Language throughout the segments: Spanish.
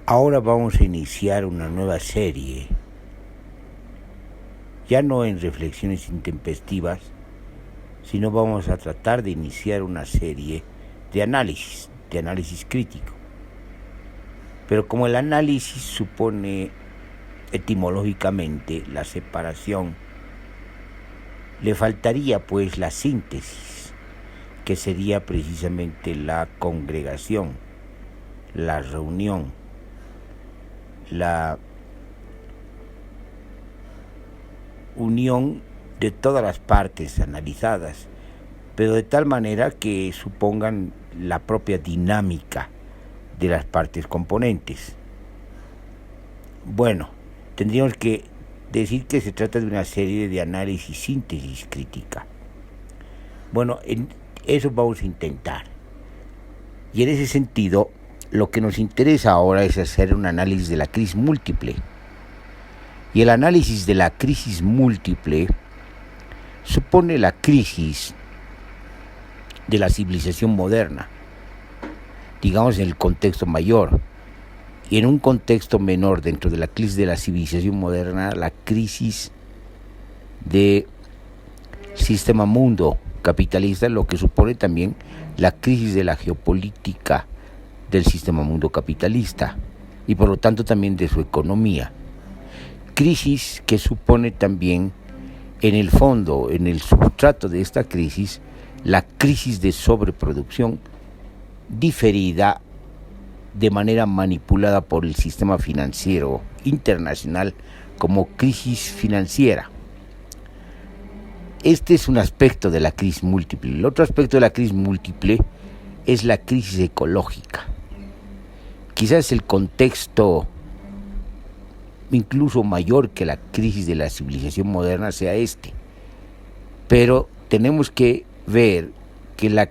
Ahora vamos a iniciar una nueva serie, ya no en reflexiones intempestivas, sino vamos a tratar de iniciar una serie de análisis crítico. Pero como el análisis supone etimológicamente la separación, le faltaría pues la síntesis, que sería precisamente la congregación, la reunión, la unión de todas las partes analizadas, pero de tal manera que supongan la propia dinámica de las partes componentes. Bueno, tendríamos que decir que se trata de una serie de análisis, síntesis crítica. Bueno, en eso vamos a intentar. Y en ese sentido, lo que nos interesa ahora es hacer un análisis de la crisis múltiple. Y el análisis de la crisis múltiple supone la crisis de la civilización moderna, digamos en el contexto mayor, y en un contexto menor dentro de la crisis de la civilización moderna, la crisis del sistema mundo capitalista, lo que supone también la crisis de la geopolítica del sistema mundo capitalista y por lo tanto también de su economía. Crisis que supone también en el fondo, en el substrato de esta crisis, la crisis de sobreproducción diferida de manera manipulada por el sistema financiero internacional como crisis financiera. Este es un aspecto de la crisis múltiple. El otro aspecto de la crisis múltiple es la crisis ecológica. Quizás el contexto incluso mayor que la crisis de la civilización moderna sea este, pero tenemos que ver que la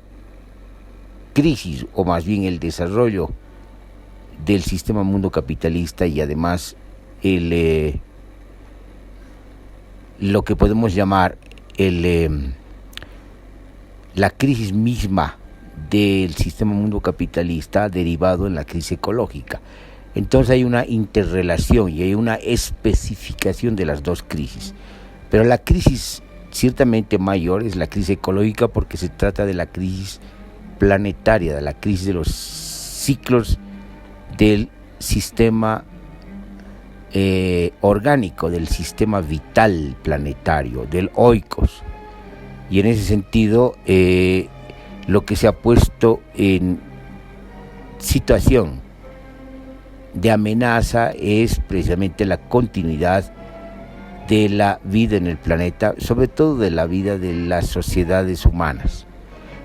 crisis, o más bien el desarrollo del sistema mundo capitalista y además lo que podemos llamar la crisis misma del sistema mundo capitalista ha derivado en la crisis ecológica. Entonces hay una interrelación y hay una especificación de las dos crisis. Pero la crisis ciertamente mayor es la crisis ecológica porque se trata de la crisis planetaria, de la crisis de los ciclos del sistema orgánico, del sistema vital planetario, del oikos. Y en ese sentido, lo que se ha puesto en situación de amenaza es precisamente la continuidad de la vida en el planeta, sobre todo de la vida de las sociedades humanas.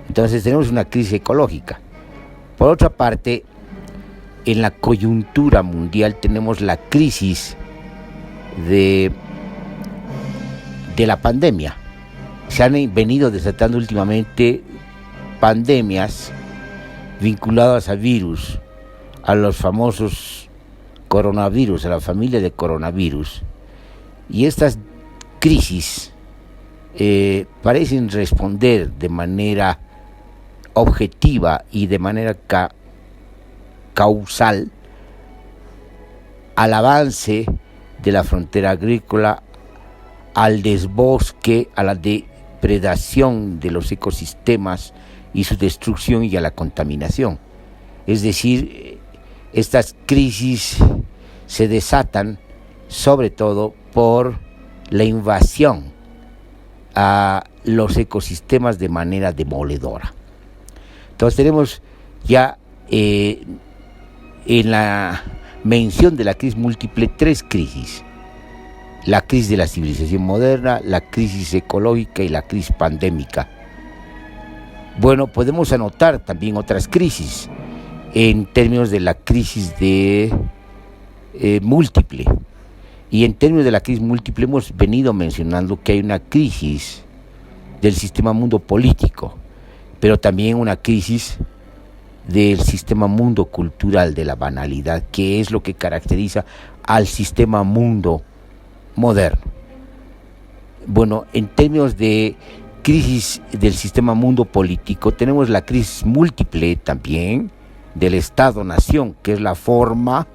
Entonces tenemos una crisis ecológica. Por otra parte, en la coyuntura mundial tenemos la crisis de la pandemia. Se han venido desatando últimamente pandemias vinculadas a virus, a los famosos coronavirus, a la familia de coronavirus. Y estas crisis parecen responder de manera objetiva y de manera causal al avance de la frontera agrícola, al desbosque, a la depredación de los ecosistemas y su destrucción y a la contaminación. Es decir, estas crisis se desatan sobre todo por la invasión a los ecosistemas de manera demoledora. Entonces tenemos ya en la mención de la crisis múltiple tres crisis: la crisis de la civilización moderna, la crisis ecológica y la crisis pandémica. Bueno, podemos anotar también otras crisis en términos de la crisis de múltiple. Y en términos de la crisis múltiple hemos venido mencionando que hay una crisis del sistema mundo político, pero también una crisis del sistema mundo cultural, de la banalidad, que es lo que caracteriza al sistema mundo moderno. Bueno, en términos de crisis del sistema mundo político, tenemos la crisis múltiple también del Estado-Nación, que es la forma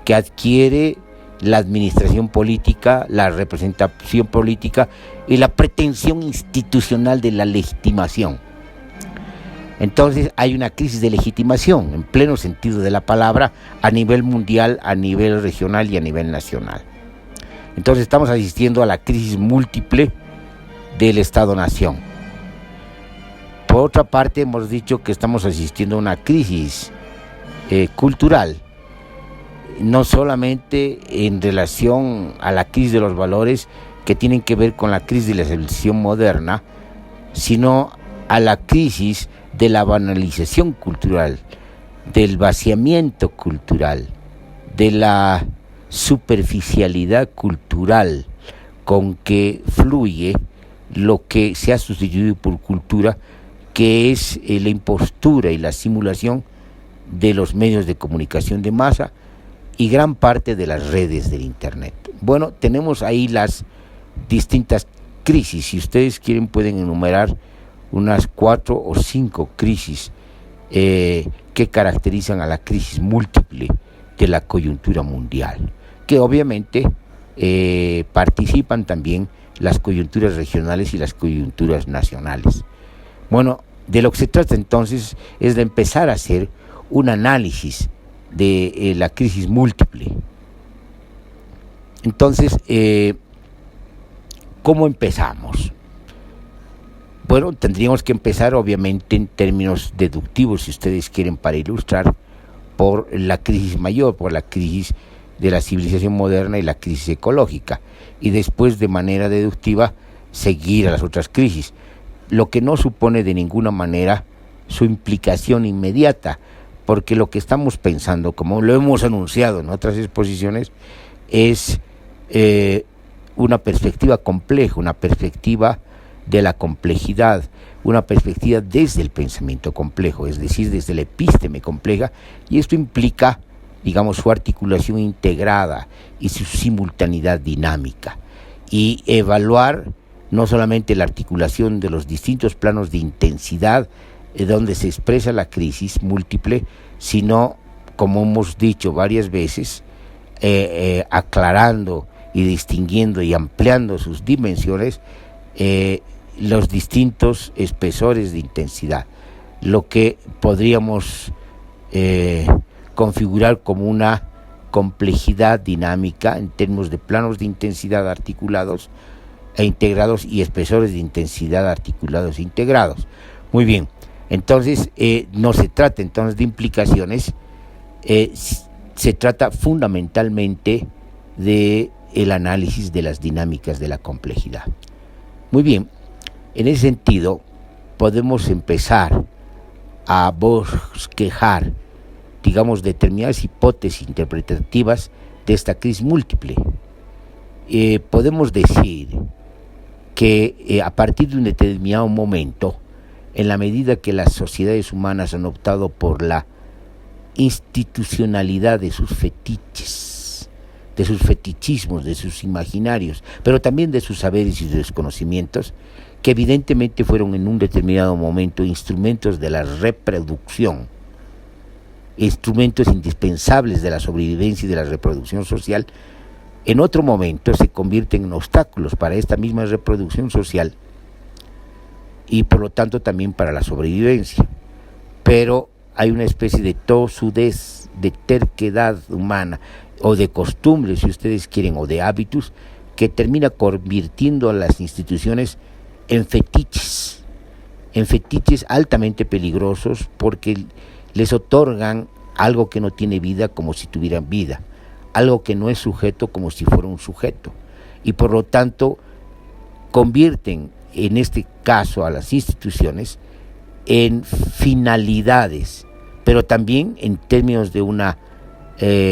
que adquiere la administración política, la representación política y la pretensión institucional de la legitimación. Entonces hay una crisis de legitimación, en pleno sentido de la palabra, a nivel mundial, a nivel regional y a nivel nacional. Entonces estamos asistiendo a la crisis múltiple del Estado-Nación. Por otra parte, hemos dicho que estamos asistiendo a una crisis cultural, no solamente en relación a la crisis de los valores que tienen que ver con la crisis de la civilización moderna, sino a la crisis de la banalización cultural, del vaciamiento cultural, de la superficialidad cultural con que fluye lo que se ha sustituido por cultura, que es la impostura y la simulación de los medios de comunicación de masa y gran parte de las redes del Internet. Bueno, tenemos ahí las distintas crisis. Si ustedes quieren pueden enumerar unas 4 o 5 crisis que caracterizan a la crisis múltiple de la coyuntura mundial, que obviamente participan también las coyunturas regionales y las coyunturas nacionales. Bueno, de lo que se trata entonces es de empezar a hacer un análisis de la crisis múltiple. Entonces, ¿cómo empezamos? Bueno, tendríamos que empezar obviamente en términos deductivos, si ustedes quieren, para ilustrar, por la crisis mayor, por la crisis de la civilización moderna y la crisis ecológica, y después de manera deductiva seguir a las otras crisis, lo que no supone de ninguna manera su implicación inmediata, porque lo que estamos pensando, como lo hemos anunciado en otras exposiciones, es una perspectiva compleja, una perspectiva de la complejidad, una perspectiva desde el pensamiento complejo, es decir, desde la epísteme compleja, y esto implica, digamos, su articulación integrada y su simultaneidad dinámica, y evaluar no solamente la articulación de los distintos planos de intensidad donde se expresa la crisis múltiple, sino, como hemos dicho varias veces, aclarando y distinguiendo y ampliando sus dimensiones, los distintos espesores de intensidad, lo que podríamos configurar como una complejidad dinámica en términos de planos de intensidad articulados e integrados y espesores de intensidad articulados e integrados. Muy bien, entonces no se trata entonces de implicaciones, se trata fundamentalmente de el análisis de las dinámicas de la complejidad. Muy bien, en ese sentido podemos empezar a bosquejar, digamos, determinadas hipótesis interpretativas de esta crisis múltiple. Podemos decir que a partir de un determinado momento, en la medida que las sociedades humanas han optado por la institucionalidad de sus fetiches, de sus fetichismos, de sus imaginarios, pero también de sus saberes y de sus conocimientos, que evidentemente fueron en un determinado momento instrumentos de la reproducción, instrumentos indispensables de la sobrevivencia y de la reproducción social, en otro momento se convierten en obstáculos para esta misma reproducción social y por lo tanto también para la sobrevivencia. Pero hay una especie de tosudez, de terquedad humana, o de costumbres, si ustedes quieren, o de hábitos, que termina convirtiendo a las instituciones en fetiches altamente peligrosos, porque les otorgan algo que no tiene vida como si tuvieran vida, algo que no es sujeto como si fuera un sujeto, y por lo tanto convierten en este caso a las instituciones en finalidades, pero también en términos de una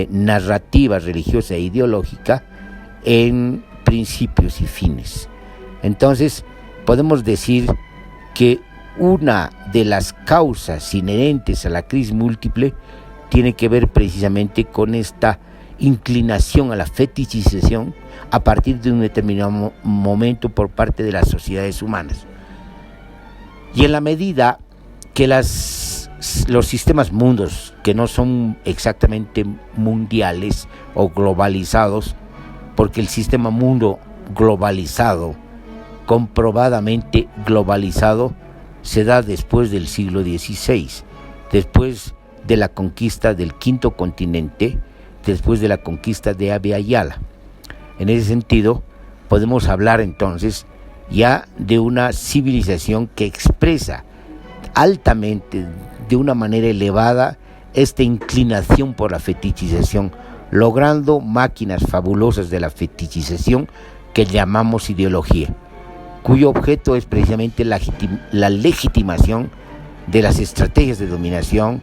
narrativa religiosa e ideológica, en principios y fines. Entonces podemos decir que una de las causas inherentes a la crisis múltiple tiene que ver precisamente con esta inclinación a la fetichización a partir de un determinado momento por parte de las sociedades humanas. Y en la medida que las los sistemas mundos que no son exactamente mundiales o globalizados, porque el sistema mundo globalizado, comprobadamente globalizado, se da después del siglo XVI, después de la conquista del quinto continente, después de la conquista de Abya Yala. En ese sentido, podemos hablar entonces ya de una civilización que expresa altamente, de una manera elevada, esta inclinación por la fetichización, logrando máquinas fabulosas de la fetichización que llamamos ideología, cuyo objeto es precisamente la legitimación de las estrategias de dominación,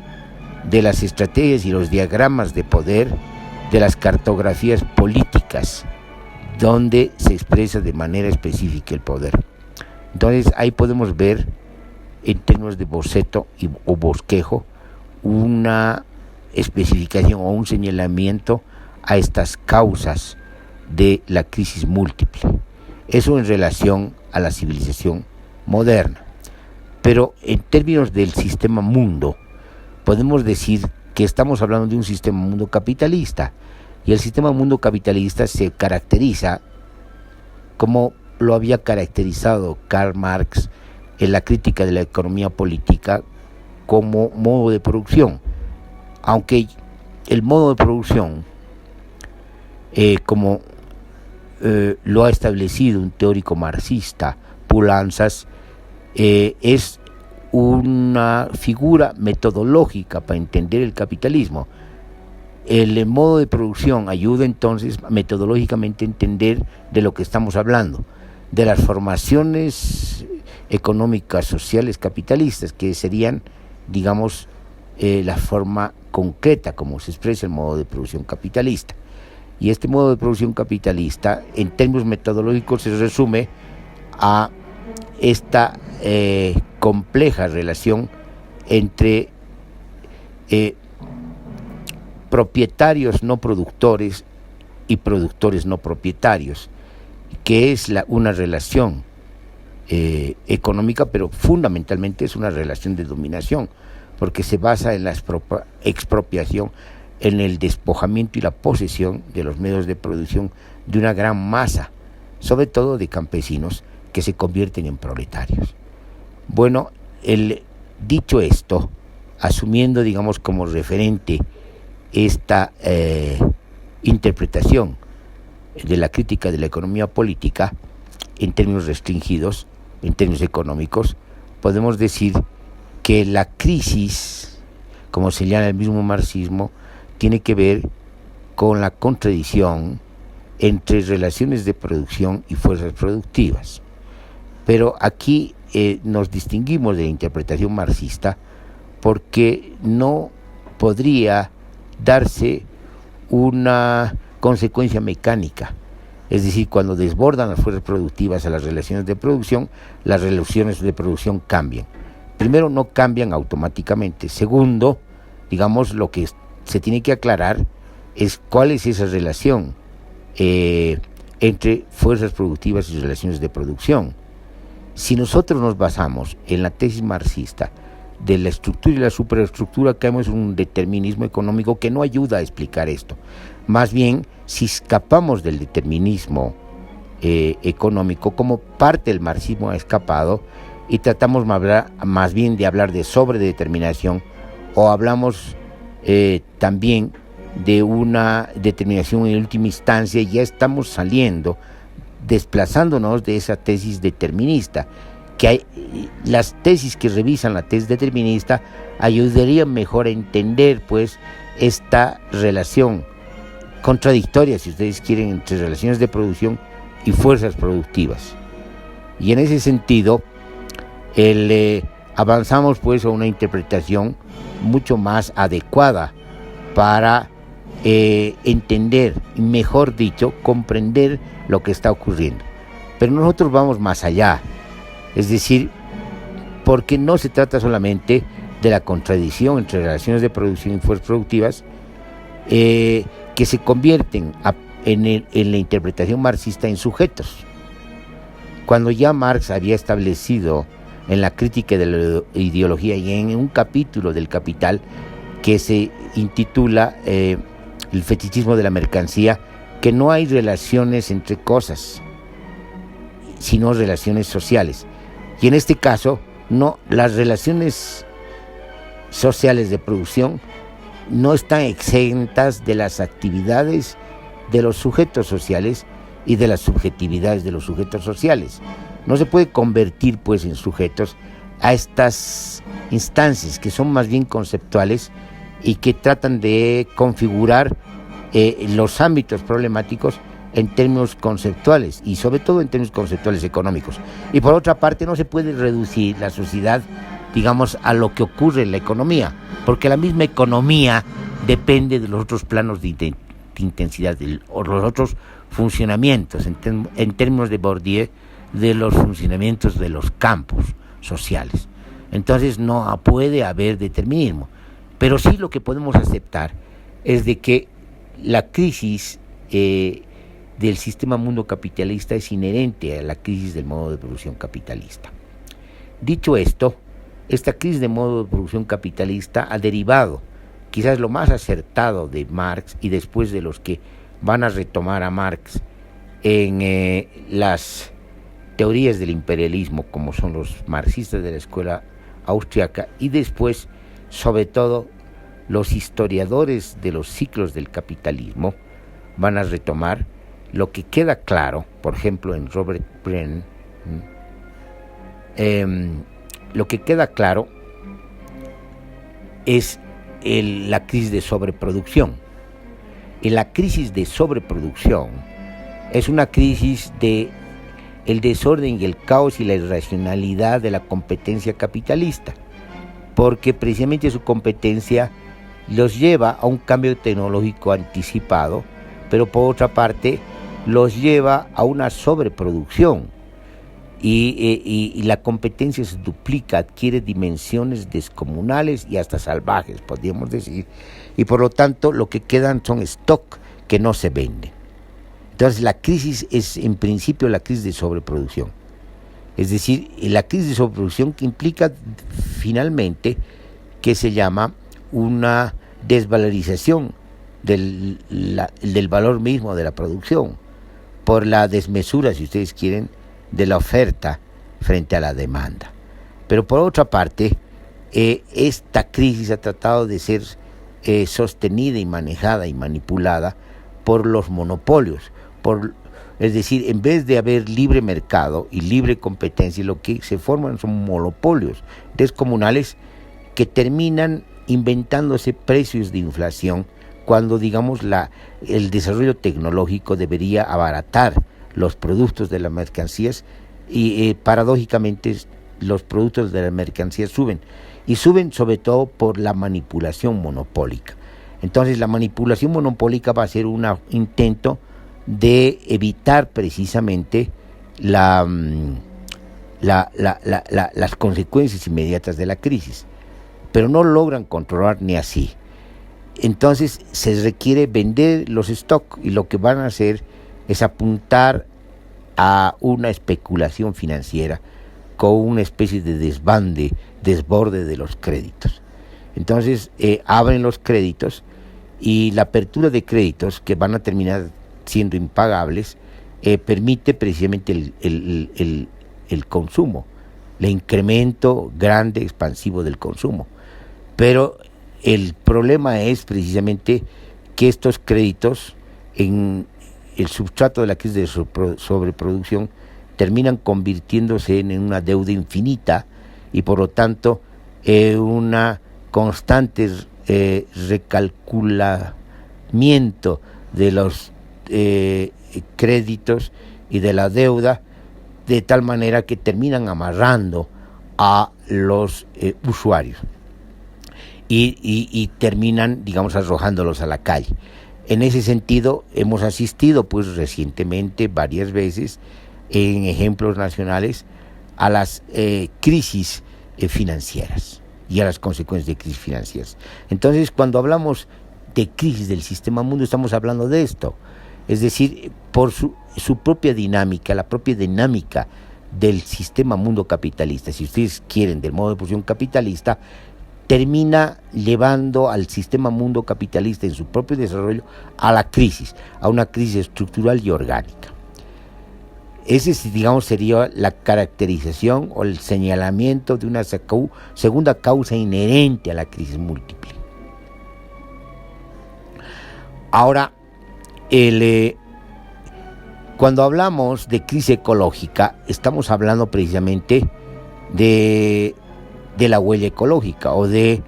de las estrategias y los diagramas de poder, de las cartografías políticas, donde se expresa de manera específica el poder. Entonces ahí podemos ver, en términos de boceto o bosquejo, una especificación o un señalamiento a estas causas de la crisis múltiple. Eso en relación a la civilización moderna. Pero en términos del sistema mundo, podemos decir que estamos hablando de un sistema mundo capitalista, y el sistema mundo capitalista se caracteriza, como lo había caracterizado Karl Marx en la crítica de la economía política, como modo de producción, aunque el modo de producción, como lo ha establecido un teórico marxista, Poulantzas, es una figura metodológica para entender el capitalismo. El modo de producción ayuda entonces metodológicamente a entender de lo que estamos hablando, de las formaciones económicas, sociales, capitalistas, que serían, digamos, la forma concreta como se expresa el modo de producción capitalista. Y este modo de producción capitalista, en términos metodológicos, se resume a esta compleja relación entre propietarios no productores y productores no propietarios, que es una relación económica, pero fundamentalmente es una relación de dominación, porque se basa en la expropiación, en el despojamiento y la posesión de los medios de producción de una gran masa, sobre todo de campesinos, que se convierten en proletarios. Bueno, dicho esto, asumiendo, digamos, como referente esta interpretación de la crítica de la economía política en términos restringidos, en términos económicos, podemos decir que la crisis, como señala el mismo marxismo, tiene que ver con la contradicción entre relaciones de producción y fuerzas productivas. Pero aquí nos distinguimos de la interpretación marxista, porque no podría darse una consecuencia mecánica. Es decir, cuando desbordan las fuerzas productivas a las relaciones de producción, las relaciones de producción cambian. Primero, no cambian automáticamente. Segundo, digamos, lo que se tiene que aclarar es cuál es esa relación entre fuerzas productivas y relaciones de producción. Si nosotros nos basamos en la tesis marxista de la estructura y la superestructura, caemos en un determinismo económico que no ayuda a explicar esto. Más bien, si escapamos del determinismo económico, como parte del marxismo ha escapado, y tratamos más bien de hablar de sobredeterminación, o hablamos también de una determinación en última instancia, ya estamos saliendo, desplazándonos de esa tesis determinista, que las tesis que revisan la tesis determinista ayudarían mejor a entender, pues, esta relación contradictoria, si ustedes quieren, entre relaciones de producción y fuerzas productivas. Y en ese sentido, avanzamos pues a una interpretación mucho más adecuada para entender, mejor dicho, comprender lo que está ocurriendo. Pero nosotros vamos más allá, es decir, porque no se trata solamente de la contradicción entre relaciones de producción y fuerzas productivas, que se convierten en la interpretación marxista en sujetos. Cuando ya Marx había establecido en la crítica de la ideología y en un capítulo del Capital que se intitula El fetichismo de la mercancía, que no hay relaciones entre cosas, sino relaciones sociales. Y en este caso, no, las relaciones sociales de producción no están exentas de las actividades de los sujetos sociales y de las subjetividades de los sujetos sociales. No se puede convertir pues en sujetos a estas instancias que son más bien conceptuales y que tratan de configurar los ámbitos problemáticos en términos conceptuales y sobre todo en términos conceptuales económicos. Y por otra parte, no se puede reducir la sociedad, digamos, a lo que ocurre en la economía, porque la misma economía depende de los otros planos de intensidad o los otros funcionamientos, en términos de Bourdieu, de los funcionamientos de los campos sociales. Entonces no puede haber determinismo, pero sí lo que podemos aceptar es de que la crisis del sistema mundo capitalista es inherente a la crisis del modo de producción capitalista. Dicho esto, esta crisis de modo de producción capitalista ha derivado, quizás lo más acertado de Marx y después de los que van a retomar a Marx en las teorías del imperialismo, como son los marxistas de la escuela austriaca, y después, sobre todo, los historiadores de los ciclos del capitalismo van a retomar lo que queda claro, por ejemplo, en Robert Brennan, lo que queda claro es la crisis de sobreproducción. Y la crisis de sobreproducción es una crisis de el desorden y el caos y la irracionalidad de la competencia capitalista, porque precisamente su competencia los lleva a un cambio tecnológico anticipado, pero por otra parte los lleva a una sobreproducción y la competencia se duplica, adquiere dimensiones descomunales y hasta salvajes, podríamos decir, y por lo tanto lo que quedan son stock que no se venden. Entonces la crisis es en principio la crisis de sobreproducción, es decir, la crisis de sobreproducción que implica finalmente que se llama una desvalorización del valor mismo de la producción por la desmesura, si ustedes quieren, de la oferta frente a la demanda. Pero por otra parte, esta crisis ha tratado de ser sostenida y manejada y manipulada por los monopolios, es decir, en vez de haber libre mercado y libre competencia, lo que se forman son monopolios descomunales que terminan inventándose precios de inflación cuando, digamos, el desarrollo tecnológico debería abaratar los productos de las mercancías y paradójicamente los productos de las mercancías suben, y suben sobre todo por la manipulación monopólica. Entonces la manipulación monopólica va a ser un intento de evitar precisamente las consecuencias inmediatas de la crisis, pero no logran controlar ni así. Entonces se requiere vender los stocks y lo que van a hacer es apuntar a una especulación financiera con una especie de desborde de los créditos. Entonces abren los créditos y la apertura de créditos que van a terminar siendo impagables permite precisamente el consumo, el incremento grande, expansivo del consumo. Pero el problema es precisamente que estos créditos, en el substrato de la crisis de sobreproducción, terminan convirtiéndose en una deuda infinita y por lo tanto una constante recalculamiento de los créditos y de la deuda, de tal manera que terminan amarrando a los usuarios y terminan, digamos, arrojándolos a la calle. En ese sentido, hemos asistido pues recientemente varias veces en ejemplos nacionales a las crisis financieras y a las consecuencias de crisis financieras. Entonces, cuando hablamos de crisis del sistema mundo, estamos hablando de esto. Es decir, por su propia dinámica, la propia dinámica del sistema mundo capitalista, si ustedes quieren, del modo de producción capitalista, termina llevando al sistema mundo capitalista en su propio desarrollo a la crisis, a una crisis estructural y orgánica. Ese, digamos, sería la caracterización o el señalamiento de una segunda causa inherente a la crisis múltiple. Ahora, cuando hablamos de crisis ecológica, estamos hablando precisamente de la huella ecológica o de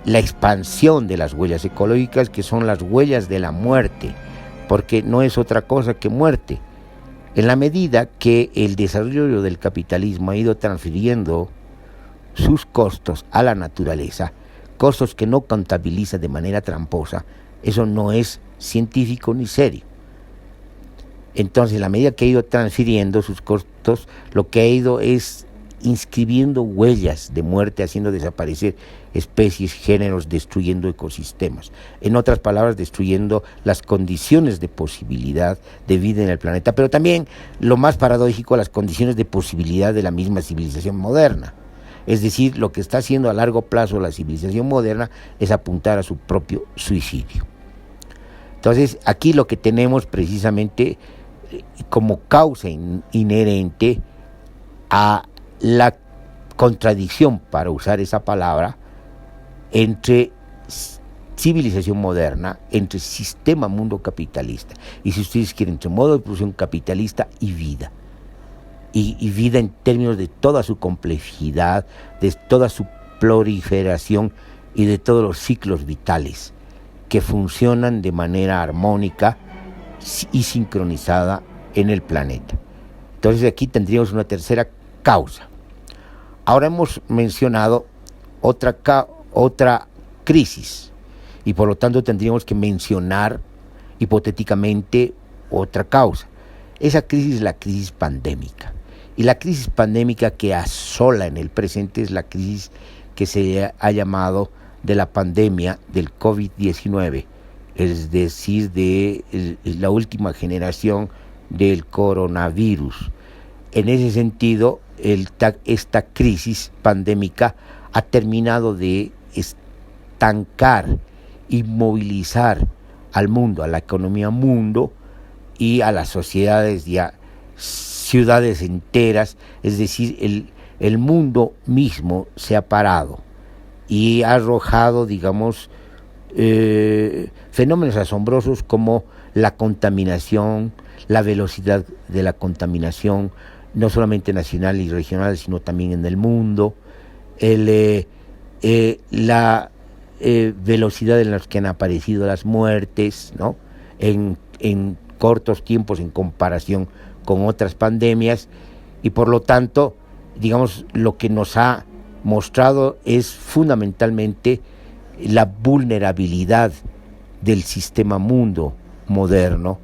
la expansión de las huellas ecológicas, que son las huellas de la muerte, porque no es otra cosa que muerte. En la medida que el desarrollo del capitalismo ha ido transfiriendo sus costos a la naturaleza, costos que no contabiliza de manera tramposa, eso no es científico ni serio. Entonces, en la medida que ha ido transfiriendo sus costos, lo que ha ido es inscribiendo huellas de muerte, haciendo desaparecer especies, géneros, destruyendo ecosistemas. En otras palabras, destruyendo las condiciones de posibilidad de vida en el planeta, pero también, lo más paradójico, las condiciones de posibilidad de la misma civilización moderna. Es decir, lo que está haciendo a largo plazo la civilización moderna es apuntar a su propio suicidio. Entonces, aquí lo que tenemos precisamente como causa inherente a la contradicción, para usar esa palabra, entre civilización moderna, entre sistema mundo capitalista, y si ustedes quieren, entre modo de producción capitalista y vida. Y vida en términos de toda su complejidad, de toda su proliferación y de todos los ciclos vitales que funcionan de manera armónica y sincronizada en el planeta. Entonces aquí tendríamos una tercera causa. Ahora hemos mencionado otra crisis, y por lo tanto tendríamos que mencionar hipotéticamente otra causa. Esa crisis es la crisis pandémica. Y la crisis pandémica que asola en el presente es la crisis que se ha llamado de la pandemia del COVID-19, es decir, de la última generación del coronavirus. En ese sentido, esta crisis pandémica ha terminado de estancar, inmovilizar al mundo, a la economía mundo y a las sociedades y a ciudades enteras. Es decir, el mundo mismo se ha parado y ha arrojado, digamos, fenómenos asombrosos como la contaminación, la velocidad de la contaminación, no solamente nacional y regional, sino también en el mundo, la velocidad en la que han aparecido las muertes, ¿no?, en cortos tiempos en comparación con otras pandemias, y por lo tanto, digamos, lo que nos ha mostrado es fundamentalmente la vulnerabilidad del sistema mundo moderno,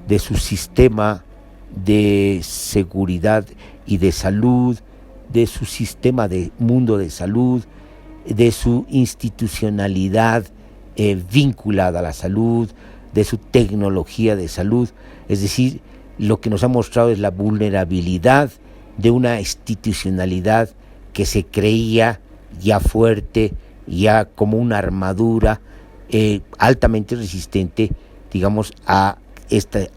de su sistema de seguridad y de salud, de su sistema de mundo de salud, de su institucionalidad vinculada a la salud, de su tecnología de salud. Es decir, lo que nos ha mostrado es la vulnerabilidad de una institucionalidad que se creía ya fuerte, ya como una armadura altamente resistente, digamos, a estas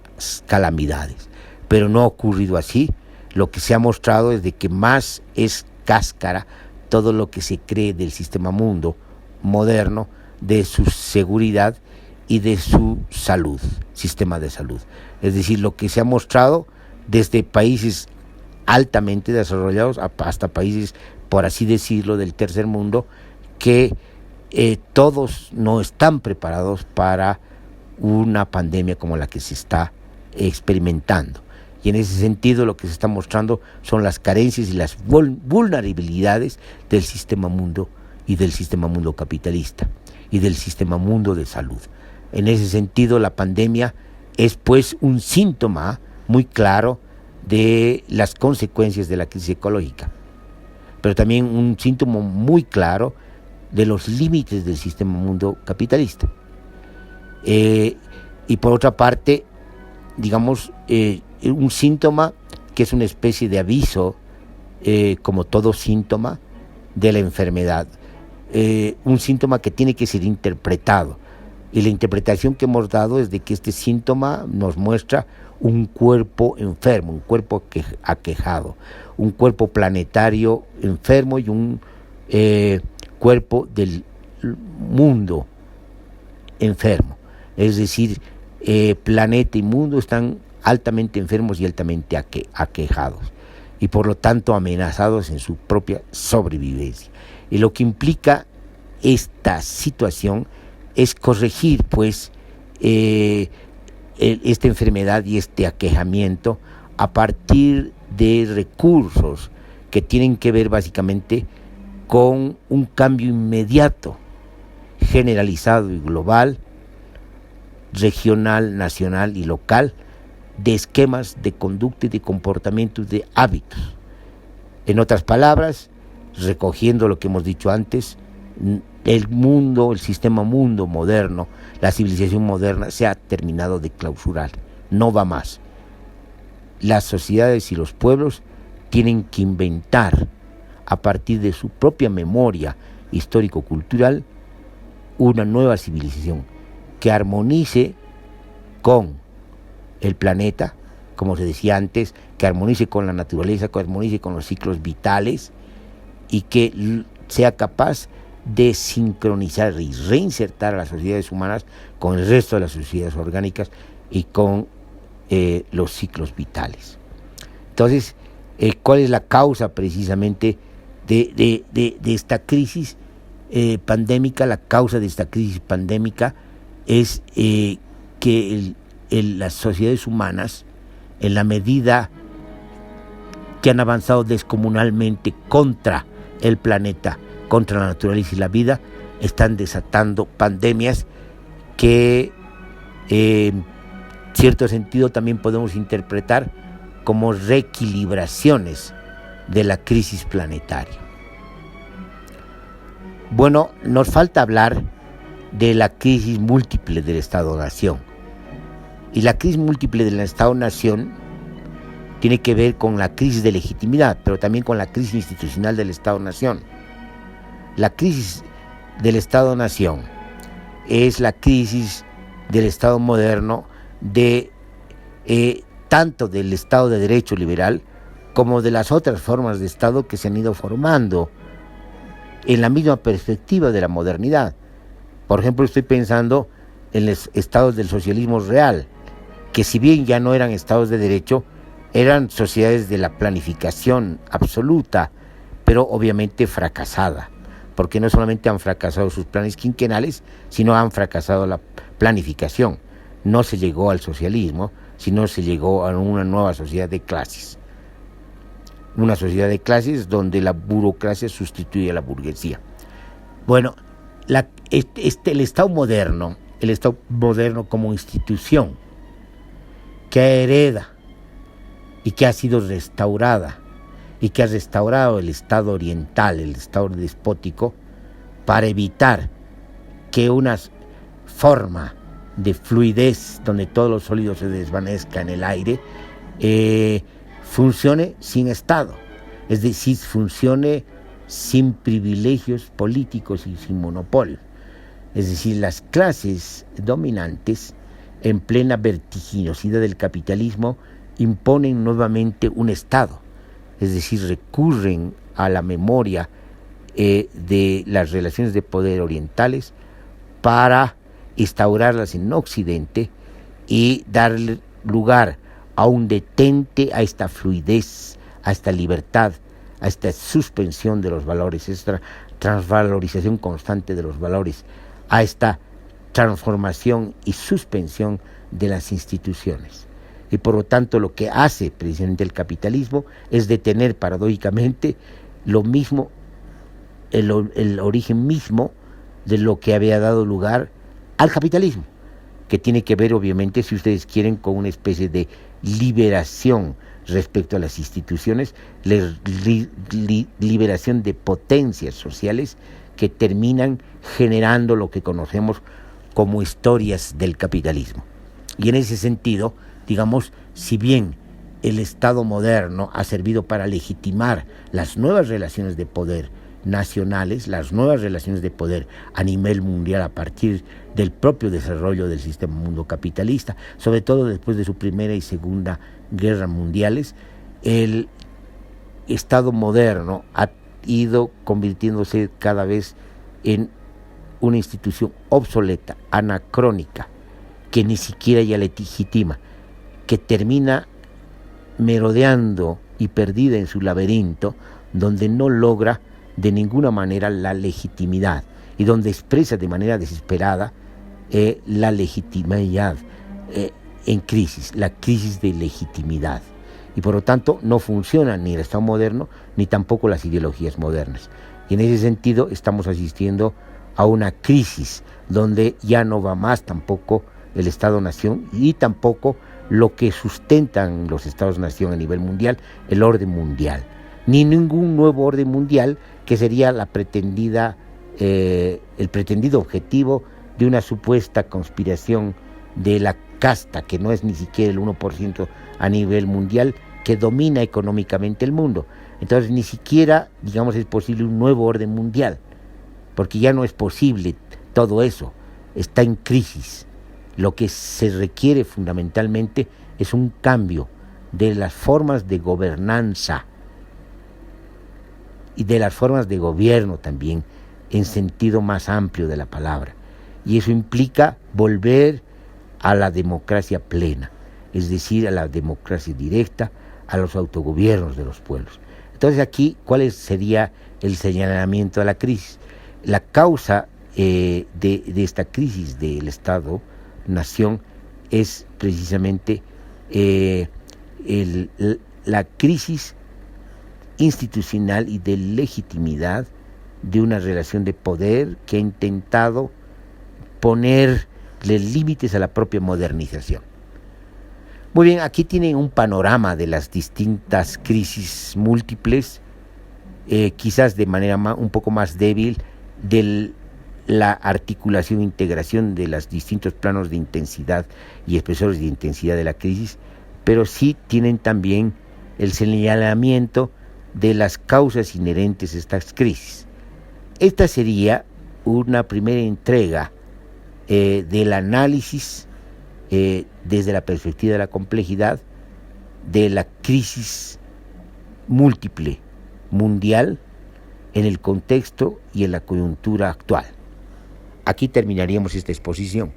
calamidades. Pero no ha ocurrido así. Lo que se ha mostrado es de que más es cáscara todo lo que se cree del sistema mundo moderno, de su seguridad y de su salud, sistema de salud. Es decir, lo que se ha mostrado desde países altamente desarrollados hasta países, por así decirlo, del tercer mundo, que todos no están preparados para una pandemia como la que se está experimentando. Y en ese sentido lo que se está mostrando son las carencias y las vulnerabilidades del sistema mundo y del sistema mundo capitalista y del sistema mundo de salud. En ese sentido, la pandemia es pues un síntoma muy claro de las consecuencias de la crisis ecológica, pero también un síntoma muy claro de los límites del sistema mundo capitalista. Y por otra parte, digamos, un síntoma que que es una especie de aviso, como todo síntoma de la enfermedad. Un síntoma que tiene que ser interpretado. Y la interpretación que hemos dado es de que este síntoma nos muestra un cuerpo enfermo, un cuerpo aquejado, un cuerpo planetario enfermo y un cuerpo del mundo enfermo. Es decir, planeta y mundo están altamente enfermos y altamente aquejados, y por lo tanto amenazados en su propia sobrevivencia. Y lo que implica esta situación es corregir, pues, esta enfermedad y este aquejamiento a partir de recursos que tienen que ver básicamente con un cambio inmediato, generalizado y global, regional, nacional y local, de esquemas de conducta y de comportamiento y de hábitos. En otras palabras, recogiendo lo que hemos dicho antes, el mundo, el sistema mundo moderno, la civilización moderna se ha terminado de clausurar, no va más. Las sociedades y los pueblos tienen que inventar, a partir de su propia memoria histórico-cultural, una nueva civilización que armonice con el planeta, como se decía antes, que armonice con la naturaleza, que armonice con los ciclos vitales, y que sea capaz de sincronizar y reinsertar a las sociedades humanas con el resto de las sociedades orgánicas y con los ciclos vitales. Entonces, ¿cuál es la causa precisamente de esta crisis pandémica? La causa de esta crisis pandémica es que las sociedades humanas, en la medida que han avanzado descomunalmente contra el planeta, contra la naturaleza y la vida, están desatando pandemias que en cierto sentido también podemos interpretar como reequilibraciones de la crisis planetaria. Bueno, nos falta hablar de la crisis múltiple del Estado-Nación. Y la crisis múltiple del Estado-Nación tiene que ver con la crisis de legitimidad, pero también con la crisis institucional del Estado-Nación. La crisis del Estado-Nación es la crisis del Estado moderno, tanto del Estado de Derecho liberal como de las otras formas de Estado que se han ido formando en la misma perspectiva de la modernidad. Por ejemplo, estoy pensando en los estados del socialismo real, que si bien ya no eran estados de derecho, eran sociedades de la planificación absoluta, pero obviamente fracasada, porque no solamente han fracasado sus planes quinquenales, sino han fracasado la planificación. No se llegó al socialismo, sino se llegó a una nueva sociedad de clases. Una sociedad de clases donde la burocracia sustituye a la burguesía. Bueno, el Estado moderno como institución que hereda y que ha sido restaurada y que ha restaurado el Estado oriental, el Estado despótico, para evitar que una forma de fluidez donde todos los sólidos se desvanezcan en el aire funcione sin Estado, es decir, funcione sin privilegios políticos y sin monopolio. Es decir, las clases dominantes, en plena vertiginosidad del capitalismo, imponen nuevamente un Estado, es decir, recurren a la memoria de las relaciones de poder orientales para instaurarlas en Occidente y darle lugar a un detente a esta fluidez, a esta libertad, a esta suspensión de los valores, a esta transvalorización constante de los valores, a esta transformación y suspensión de las instituciones. Y por lo tanto lo que hace precisamente el capitalismo es detener paradójicamente lo mismo, el origen mismo de lo que había dado lugar al capitalismo, que tiene que ver obviamente, si ustedes quieren, con una especie de liberación respecto a las instituciones, liberación de potencias sociales que terminan generando lo que conocemos como historias del capitalismo. Y en ese sentido, digamos, si bien el Estado moderno ha servido para legitimar las nuevas relaciones de poder nacionales, las nuevas relaciones de poder a nivel mundial a partir del propio desarrollo del sistema mundo capitalista, sobre todo después de su Primera y Segunda Guerra Mundiales. El Estado moderno ha ido convirtiéndose cada vez en una institución obsoleta, anacrónica, que ni siquiera ya legitima, que termina merodeando y perdida en su laberinto, donde no logra de ninguna manera la legitimidad y donde expresa de manera desesperada la legitimidad en crisis, la crisis de legitimidad. Y por lo tanto no funciona ni el Estado moderno ni tampoco las ideologías modernas. Y en ese sentido estamos asistiendo a una crisis donde ya no va más tampoco el Estado-nación y tampoco lo que sustentan los Estados-nación a nivel mundial, el orden mundial, ni ningún nuevo orden mundial que sería la pretendida, el pretendido objetivo de una supuesta conspiración de la casta, que no es ni siquiera el 1% a nivel mundial, que domina económicamente el mundo. Entonces ni siquiera, digamos, es posible un nuevo orden mundial, porque ya no es posible todo eso, está en crisis. Lo que se requiere fundamentalmente es un cambio de las formas de gobernanza y de las formas de gobierno también, en sentido más amplio de la palabra. Y eso implica volver a la democracia plena, es decir, a la democracia directa, a los autogobiernos de los pueblos. Entonces aquí, ¿cuál sería el señalamiento de la crisis? La causa de esta crisis del Estado-nación es precisamente la crisis institucional y de legitimidad de una relación de poder que ha intentado ponerle límites a la propia modernización. Muy bien, aquí tienen un panorama de las distintas crisis múltiples, quizás de manera un poco más débil, de la articulación e integración de los distintos planos de intensidad y expresores de intensidad de la crisis, pero sí tienen también el señalamiento de las causas inherentes a estas crisis. Esta sería una primera entrega del análisis desde la perspectiva de la complejidad de la crisis múltiple mundial en el contexto y en la coyuntura actual. Aquí terminaríamos esta exposición.